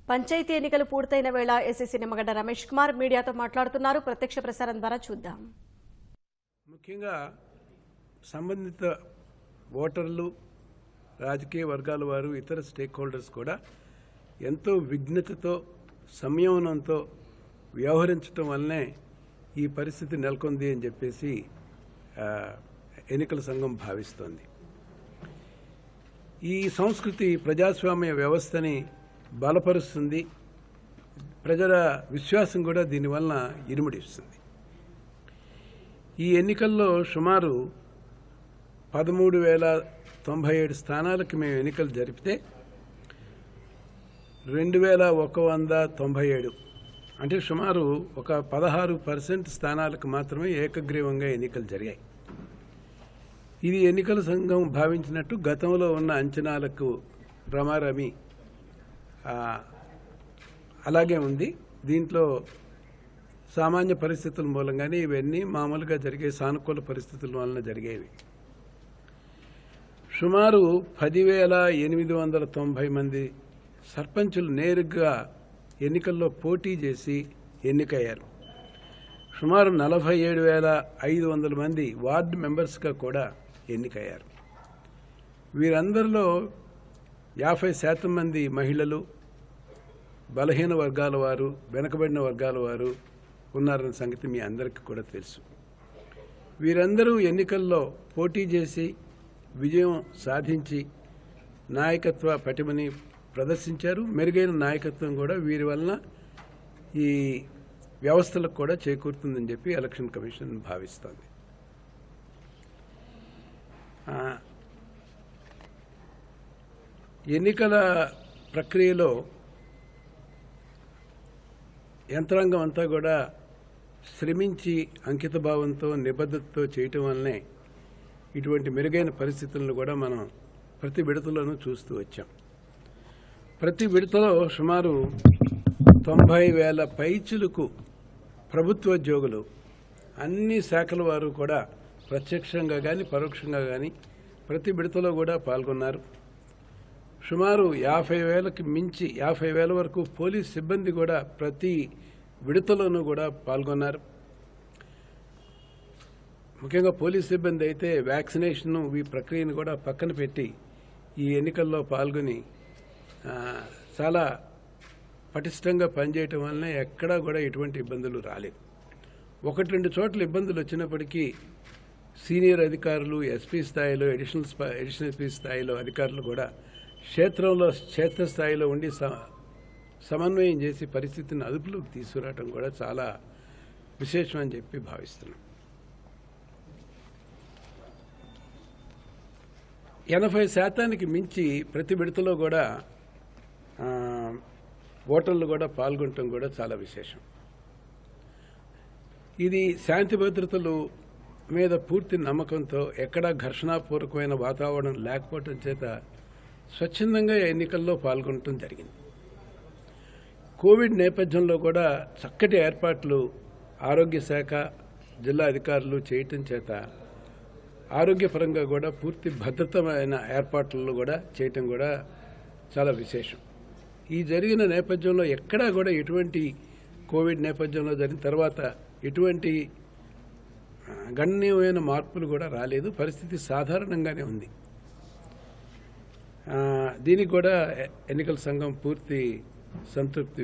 పంచాయతీ ఎన్నికలు పూర్తయిన వేళ ఎస్సీసీ నిమ్మగడ్డ రమేష్ కుమార్ మీడియాతో మాట్లాడుతున్నారు. ప్రత్యక్ష ప్రసారం ద్వారా చూద్దాం. ముఖ్యంగా సంబంధిత ఓటర్లు, రాజకీయ వర్గాల వారు, ఇతర స్టేక్ హోల్డర్స్ కూడా ఎంతో విఘ్నతతో, సంయమనంతో వ్యవహరించడం వల్లనే ఈ పరిస్థితి నెలకొంది అని చెప్పేసి ఎన్నికల సంఘం భావిస్తోంది. ఈ సంస్కృతి ప్రజాస్వామ్య వ్యవస్థని బలపరుస్తుంది. ప్రజల విశ్వాసం కూడా దీనివల్ల ఇనుమడిస్తుంది. ఈ ఎన్నికల్లో సుమారు 13,097 స్థానాలకు మేము ఎన్నికలు జరిపితే 2,197 అంటే సుమారు ఒక 16% స్థానాలకు మాత్రమే ఏకగ్రీవంగా ఎన్నికలు జరిగాయి. ఇది ఎన్నికల సంఘం భావించినట్టు గతంలో ఉన్న అంచనాలకు రమారమి అలాగే ఉంది. దీంట్లో సామాన్య పరిస్థితుల మూలంగానే ఇవన్నీ మామూలుగా జరిగే సానుకూల పరిస్థితుల వలన జరిగేవి. సుమారు 10,890 మంది సర్పంచులు నేరుగా ఎన్నికల్లో పోటీ చేసి ఎన్నికయ్యారు. సుమారు 47,500 మంది వార్డు మెంబర్స్గా కూడా ఎన్నికయ్యారు. వీరందరిలో 50% మంది మహిళలు, బలహీన వర్గాల వారు, వెనుకబడిన వర్గాల వారు ఉన్నారన్న సంగతి మీ అందరికీ కూడా తెలుసు. వీరందరూ ఎన్నికల్లో పోటీ చేసి విజయం సాధించి నాయకత్వ పటిమని ప్రదర్శించారు. మెరుగైన నాయకత్వం కూడా వీరి వలన ఈ వ్యవస్థలకు కూడా చేకూరుతుందని చెప్పి ఎలక్షన్ కమిషన్ భావిస్తోంది. ఎన్నికల ప్రక్రియలో యంత్రాంగం అంతా కూడా శ్రమించి అంకితభావంతో, నిబద్ధతతో చేయటం వల్లనే ఇటువంటి మెరుగైన పరిస్థితులను కూడా మనం ప్రతి విడతలోనూ చూస్తూ వచ్చాం. ప్రతి విడతలో సుమారు 90,000 పైచులకు ప్రభుత్వోద్యోగులు, అన్ని శాఖల వారు కూడా ప్రత్యక్షంగా కానీ పరోక్షంగా కానీ ప్రతి విడతలో కూడా పాల్గొన్నారు. సుమారు 50,000కి మించి 50,000 వరకు పోలీస్ సిబ్బంది కూడా ప్రతి విడతలోనూ కూడా పాల్గొన్నారు. ముఖ్యంగా పోలీస్ సిబ్బంది అయితే వ్యాక్సినేషన్ ఈ ప్రక్రియను కూడా పక్కన పెట్టి ఈ ఎన్నికల్లో పాల్గొని చాలా పటిష్టంగా పనిచేయటం వలన ఎక్కడా కూడా ఎటువంటి ఇబ్బందులు రాలేదు. 1-2 చోట్ల ఇబ్బందులు వచ్చినప్పటికీ సీనియర్ అధికారులు, ఎస్పీ స్థాయిలో, అడిషనల్ ఎస్పీ స్థాయిలో అధికారులు కూడా క్షేత్రస్థాయిలో ఉండి సమన్వయం చేసి పరిస్థితిని అదుపులోకి తీసుకురావడం కూడా చాలా విశేషం అని చెప్పి భావిస్తున్నాం. 80% మించి ప్రతి విడతలో కూడా ఓటర్లు కూడా పాల్గొనడం కూడా చాలా విశేషం. ఇది శాంతి భద్రతలు మీద పూర్తి నమ్మకంతో, ఎక్కడా ఘర్షణాపూర్వకమైన వాతావరణం లేకపోవడం చేత స్వచ్ఛందంగా ఎన్నికల్లో పాల్గొనడం జరిగింది. కోవిడ్ నేపథ్యంలో కూడా చక్కటి ఏర్పాట్లు ఆరోగ్య శాఖ, జిల్లా అధికారులు చేయటం చేత ఆరోగ్యపరంగా కూడా పూర్తి భద్రతమైన ఏర్పాట్లను కూడా చేయటం కూడా చాలా విశేషం. ఈ జరిగిన నేపథ్యంలో ఎక్కడా కూడా ఎటువంటి కోవిడ్ నేపథ్యంలో జరిగిన తర్వాత ఎటువంటి గణనీయమైన మార్పులు కూడా రాలేదు. పరిస్థితి సాధారణంగానే ఉంది. దీనికి కూడా ఎన్నికల సంఘం పూర్తి సంతృప్తి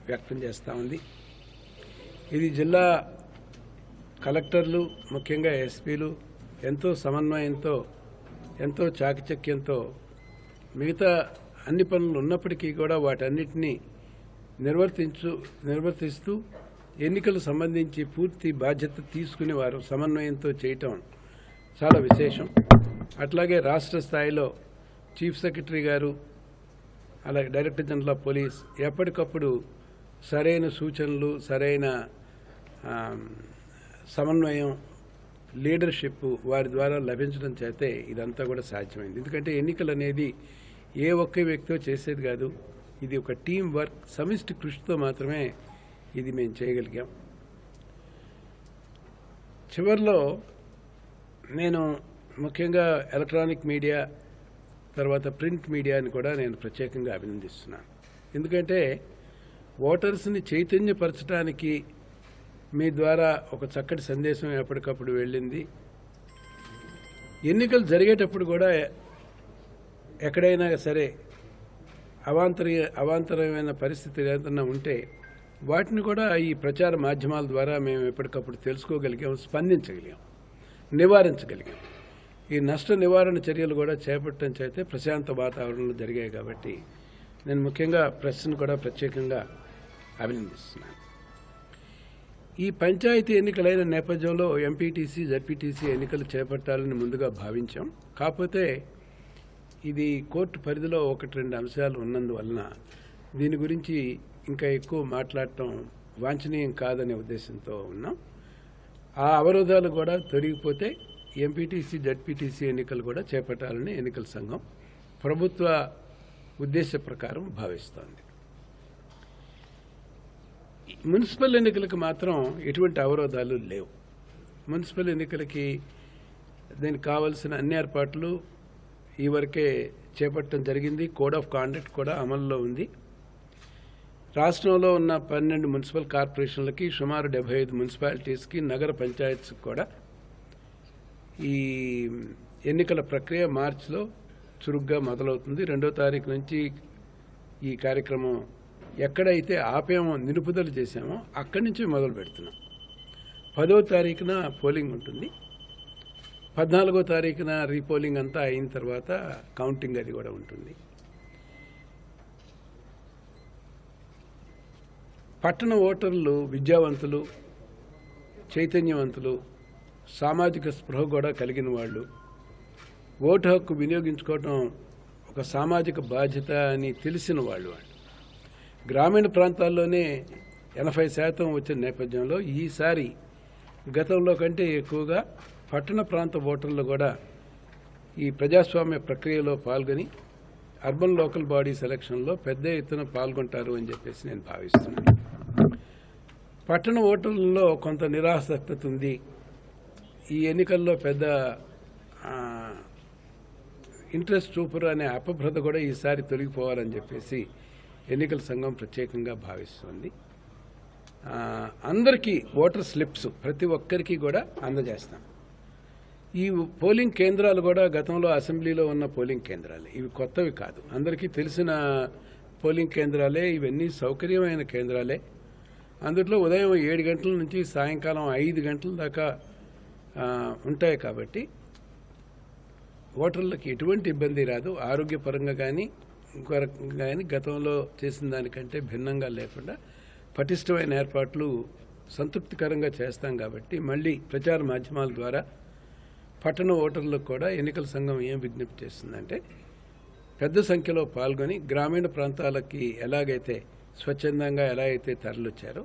వ్యక్తం చేస్తూ ఉంది. ఇది జిల్లా కలెక్టర్లు, ముఖ్యంగా ఎస్పీలు ఎంతో సమన్వయంతో, ఎంతో చాకచక్యంతో మిగతా అన్ని పనులు ఉన్నప్పటికీ కూడా వాటన్నిటినీ నిర్వర్తిస్తూ ఎన్నికలకు సంబంధించి పూర్తి బాధ్యత తీసుకుని వారు సమన్వయంతో చేయటం చాలా విశేషం. అట్లాగే రాష్ట్ర స్థాయిలో చీఫ్ సెక్రటరీ గారు, అలాగే డైరెక్టర్ జనరల్ ఆఫ్ పోలీస్ ఎప్పటికప్పుడు సరైన సూచనలు, సరైన సమన్వయం, లీడర్షిప్ వారి ద్వారా లభించడం చేతే ఇదంతా కూడా సాధ్యమైంది. ఎందుకంటే ఎన్నికలు అనేది ఏ ఒక్క వ్యక్తితో చేసేది కాదు. ఇది ఒక టీం వర్క్, సమిష్టి కృషితో మాత్రమే ఇది మేము చేయగలిగాం. చివరిలో నేను ముఖ్యంగా ఎలక్ట్రానిక్ మీడియా, తర్వాత ప్రింట్ మీడియాని కూడా నేను ప్రత్యేకంగా అభినందిస్తున్నాను. ఎందుకంటే ఓటర్స్ని చైతన్యపరచడానికి మీ ద్వారా ఒక చక్కటి సందేశం ఎప్పటికప్పుడు వెళ్ళింది. ఎన్నికలు జరిగేటప్పుడు కూడా ఎక్కడైనా సరే అవాంతరమైన పరిస్థితి ఏదైనా ఉంటే వాటిని కూడా ఈ ప్రచార మాధ్యమాల ద్వారా మేము ఎప్పటికప్పుడు తెలుసుకోగలిగాం, స్పందించగలిగాం, నివారించగలిగాం. ఈ నష్ట నివారణ చర్యలు కూడా చేపట్టడం చేస్తే ప్రశాంత వాతావరణంలో జరిగాయి. కాబట్టి నేను ముఖ్యంగా ప్రెస్ను కూడా ప్రత్యేకంగా అభినందిస్తున్నాను. ఈ పంచాయతీ ఎన్నికలైన నేపథ్యంలో ఎంపీటీసీ, జడ్పీటీసీ ఎన్నికలు చేపట్టాలని ముందుగా భావించాం. కాకపోతే ఇది కోర్టు పరిధిలో 1-2 అంశాలు ఉన్నందువలన దీని గురించి ఇంకా ఎక్కువ మాట్లాడటం వాంఛనీయం కాదనే ఉద్దేశంతో ఉన్నాం. ఆ అవరోధాలు కూడా తొలగిపోతే ఎంపీటీసీ, జడ్పీటీసీ ఎన్నికలు కూడా చేపట్టాలని ఎన్నికల సంఘం ప్రభుత్వ ఉద్దేశ ప్రకారం భావిస్తోంది. మున్సిపల్ ఎన్నికలకు మాత్రం ఎటువంటి అవరోధాలు లేవు. మున్సిపల్ ఎన్నికలకి దీనికి కావాల్సిన అన్ని ఏర్పాట్లు ఈ వరకే చేపట్టడం జరిగింది. కోడ్ ఆఫ్ కాండక్ట్ కూడా అమల్లో ఉంది. రాష్ట్రంలో ఉన్న 12 మున్సిపల్ కార్పొరేషన్లకి, సుమారు 75 మున్సిపాలిటీస్కి, నగర పంచాయత్స్కి కూడా ఈ ఎన్నికల ప్రక్రియ మార్చిలో చురుగ్గా మొదలవుతుంది. 2వ తారీఖు నుంచి ఈ కార్యక్రమం ఎక్కడైతే ఆపేమో, నిలుపుదల చేశామో అక్కడి నుంచి మొదలు పెడుతున్నాం. 10వ తారీఖున పోలింగ్ ఉంటుంది. 14వ తారీఖున రీపోలింగ్ అంతా అయిన తర్వాత కౌంటింగ్ అది కూడా ఉంటుంది. పట్టణ ఓటర్లు విద్యావంతులు, చైతన్యవంతులు, సామాజిక స్పృహ కూడా కలిగిన వాళ్ళు, ఓటు హక్కు వినియోగించుకోవటం ఒక సామాజిక బాధ్యత అని తెలిసిన వాళ్ళు. గ్రామీణ ప్రాంతాల్లోనే 80% వచ్చిన నేపథ్యంలో ఈసారి గతంలో కంటే ఎక్కువగా పట్టణ ప్రాంత ఓటర్లు కూడా ఈ ప్రజాస్వామ్య ప్రక్రియలో పాల్గొని అర్బన్ లోకల్ బాడీ సెలక్షన్లో పెద్ద ఎత్తున పాల్గొంటారు అని చెప్పేసి నేను భావిస్తున్నాను. పట్టణ ఓటర్లలో కొంత నిరాసక్తత ఉంది. ఈ ఎన్నికల్లో పెద్ద ఇంట్రెస్ట్ చూపరు అనే అపభ్రత కూడా ఈసారి తొలగిపోవాలని చెప్పేసి ఎన్నికల సంఘం ప్రత్యేకంగా భావిస్తుంది. అందరికీ ఓటర్ స్లిప్స్ ప్రతి ఒక్కరికి కూడా అందజేస్తాం. ఈ పోలింగ్ కేంద్రాలు కూడా గతంలో అసెంబ్లీలో ఉన్న పోలింగ్ కేంద్రాలే, ఇవి కొత్తవి కాదు, అందరికీ తెలిసిన పోలింగ్ కేంద్రాలే. ఇవన్నీ సౌకర్యమైన కేంద్రాలే. అందులో ఉదయం 7 గంటల నుంచి సాయంకాలం 5 గంటల దాకా ఉంటాయి. కాబట్టి ఓటర్లకి ఎటువంటి ఇబ్బంది రాదు. ఆరోగ్యపరంగా కానీ ఇంకో రకంగా కానీ గతంలో చేసిన దానికంటే భిన్నంగా లేకుండా పటిష్టమైన ఏర్పాట్లు సంతృప్తికరంగా చేస్తాం. కాబట్టి మళ్ళీ ప్రచార మాధ్యమాల ద్వారా పట్టణ ఓటర్లకు కూడా ఎన్నికల సంఘం ఏం విజ్ఞప్తి చేస్తుందంటే, పెద్ద సంఖ్యలో పాల్గొని గ్రామీణ ప్రాంతాలకి ఎలాగైతే స్వచ్ఛందంగా ఎలా అయితే తరలిచ్చారో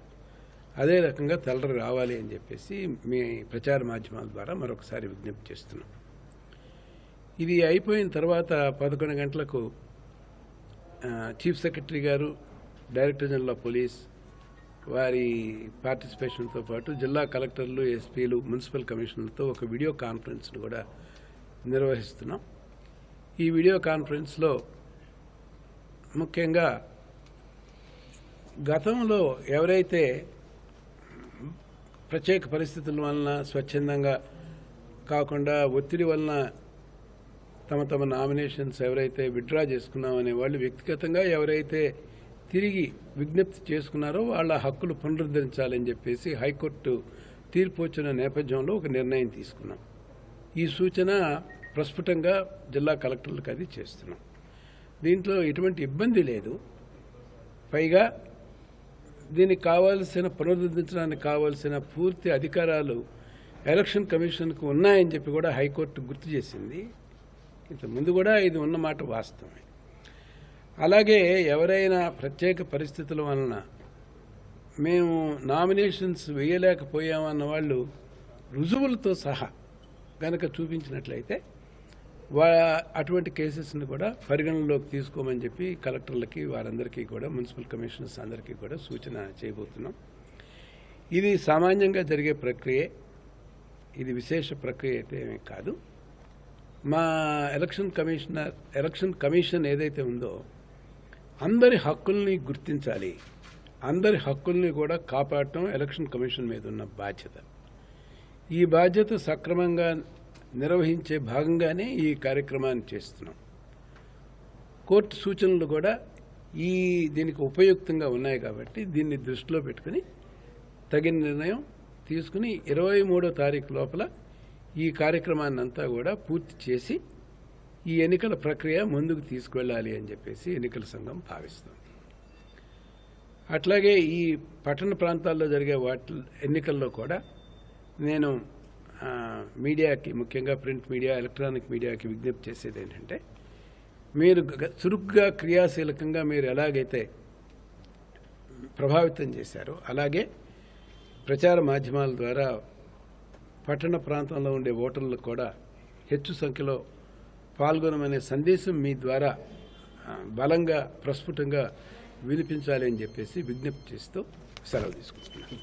అదే రకంగా తరలి రావాలి అని చెప్పేసి మీ ప్రచార మాధ్యమాల ద్వారా మరొకసారి విజ్ఞప్తి చేస్తున్నాం. ఇది అయిపోయిన తర్వాత 11 గంటలకు చీఫ్ సెక్రటరీ గారు, డైరెక్టర్ జనరల్ ఆఫ్ పోలీస్ వారి పార్టిసిపేషన్తో పాటు జిల్లా కలెక్టర్లు, ఎస్పీలు, మున్సిపల్ కమిషనర్లతో ఒక వీడియో కాన్ఫరెన్స్ను కూడా నిర్వహిస్తున్నాం. ఈ వీడియో కాన్ఫరెన్స్లో ముఖ్యంగా గతంలో ఎవరైతే ప్రత్యేక పరిస్థితుల వలన స్వచ్ఛందంగా కాకుండా ఒత్తిడి వలన తమ నామినేషన్స్ ఎవరైతే విత్డ్రా చేసుకున్నామనే వాళ్ళు వ్యక్తిగతంగా ఎవరైతే తిరిగి విజ్ఞప్తి చేసుకున్నారో వాళ్ళ హక్కులు పునరుద్ధరించాలని చెప్పేసి హైకోర్టు తీర్పు వచ్చిన నేపథ్యంలో ఒక నిర్ణయం తీసుకున్నాం. ఈ సూచన ప్రస్ఫుటంగా జిల్లా కలెక్టర్లకు అది చేస్తున్నాం. దీంట్లో ఎటువంటి ఇబ్బంది లేదు. పైగా దీనికి కావాల్సిన పునరుద్ధరించడానికి కావాల్సిన పూర్తి అధికారాలు ఎలక్షన్ కమిషన్కు ఉన్నాయని చెప్పి కూడా హైకోర్టు గుర్తు చేసింది. ఇంతకుముందు కూడా ఇది ఉన్నమాట వాస్తవమే. అలాగే ఎవరైనా ప్రత్యేక పరిస్థితుల వలన మేము నామినేషన్స్ వేయలేకపోయామన్న వాళ్ళు రుజువులతో సహా కనుక చూపించినట్లయితే అటువంటి కేసెస్ని కూడా పరిగణనలోకి తీసుకోమని చెప్పి కలెక్టర్లకి వారందరికీ కూడా మున్సిపల్ కమిషనర్స్ అందరికీ కూడా సూచన చేయబోతున్నాం. ఇది సామాన్యంగా జరిగే ప్రక్రియే, ఇది విశేష ప్రక్రియ అయితే ఏమీ కాదు. మా ఎలక్షన్ కమిషన్ ఏదైతే ఉందో అందరి హక్కుల్ని గుర్తించాలి, అందరి హక్కుల్ని కూడా కాపాడటం ఎలక్షన్ కమిషన్ మీద ఉన్న బాధ్యత. ఈ బాధ్యత సక్రమంగా నిర్వహించే భాగంగానే ఈ కార్యక్రమాన్ని చేస్తున్నాం. కోర్టు సూచనలు కూడా దీనికి ఉపయుక్తంగా ఉన్నాయి కాబట్టి దీన్ని దృష్టిలో పెట్టుకుని తగిన నిర్ణయం తీసుకుని 23వ తారీఖు లోపల ఈ కార్యక్రమాన్ని అంతా కూడా పూర్తి చేసి ఈ ఎన్నికల ప్రక్రియ ముందుకు తీసుకువెళ్ళాలి అని చెప్పేసి ఎన్నికల సంఘం భావిస్తుంది. అట్లాగే ఈ పట్టణ ప్రాంతాల్లో జరిగే ఎన్నికల్లో కూడా నేను మీడియాకి, ముఖ్యంగా ప్రింట్ మీడియా, ఎలక్ట్రానిక్ మీడియాకి విజ్ఞప్తి చేసేది ఏంటంటే, మీరు చురుగ్గా క్రియాశీలకంగా మీరు ఎలాగైతే ప్రభావితం చేశారో అలాగే ప్రచార మాధ్యమాల ద్వారా పట్టణ ప్రాంతంలో ఉండే ఓటర్లకు కూడా హెచ్చు సంఖ్యలో పాల్గొనమనే సందేశం మీ ద్వారా బలంగా ప్రస్ఫుటంగా వినిపించాలి అని చెప్పేసి విజ్ఞప్తి చేస్తూ సెలవు తీసుకుంటున్నాను.